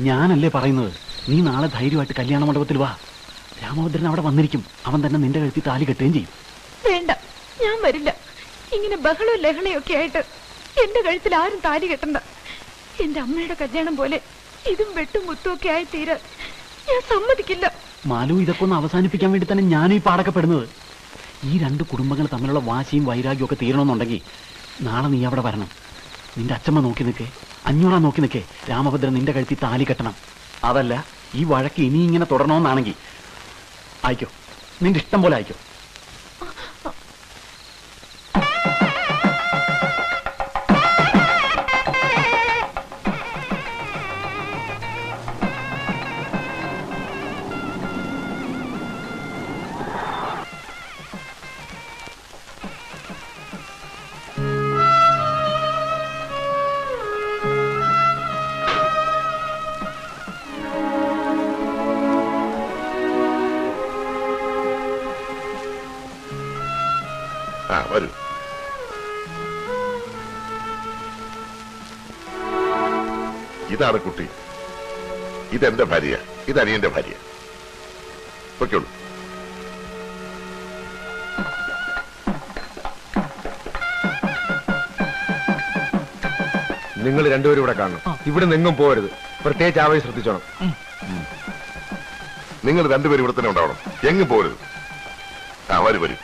ഞാനല്ലേ പറയുന്നത്, നീ നാളെ ധൈര്യമായിട്ട് കല്യാണ മണ്ഡപത്തിൽ വാ. രാമഭദ്രൻ അവിടെ വന്നിരിക്കും. അവൻ തന്നെ നിന്റെ കഴുത്തി താലി കെട്ടുകയും ചെയ്യും. വേണ്ട, ഞാൻ വരില്ല. ഇങ്ങനെ ബഹളവും ലഹളയും ഒക്കെ ആയിട്ട് എന്റെ കഴുത്തിൽ ആരും താലി കെട്ടണ്ട. എന്റെ അമ്മയുടെ കല്യാണം പോലെ ഇതും വെട്ടും കുത്തും ഒക്കെ ആയി തീരാൻ ഞാൻ സമ്മതിക്കില്ല. മാലു, ഇതൊക്കെ ഒന്ന് അവസാനിപ്പിക്കാൻ വേണ്ടി തന്നെ ഞാനും ഈ പാടക്കപ്പെടുന്നത്. ഈ രണ്ട് കുടുംബങ്ങൾ തമ്മിലുള്ള വാശിയും വൈരാഗ്യവും ഒക്കെ തീരണമെന്നുണ്ടെങ്കിൽ നാളെ നീ അവിടെ വരണം. നിന്റെ അച്ഛമ്മ നോക്കി നിൽക്കേ, അഞ്ഞൂറാ നോക്കി നിൽക്കേ, രാമഭദ്രൻ നിന്റെ കഴുത്തി താലി കെട്ടണം. അതല്ല ഈ വഴക്ക് ഇനി ഇങ്ങനെ തുടരണമെന്നാണെങ്കിൽ ആയിക്കോ, നിന്റെ ഇഷ്ടം പോലെ ആയിക്കോ. വരൂ. ഇതാണ് കുട്ടി, ഇതെന്റെ ഭാര്യ, ഇത് അനിയന്റെ ഭാര്യ. പൊയ്ക്കോളൂ. നിങ്ങൾ രണ്ടുപേരും ഇവിടെ കാണണം. ഇവിടെ നിങ്ങും പോകരുത്. പ്രത്യേകിച്ച് ആവേ ശ്രദ്ധിച്ചോണം. നിങ്ങൾ രണ്ടുപേരും ഇവിടെ തന്നെ ഉണ്ടാവണം, എങ്ങും പോകരുത്. വരൂ വരൂ.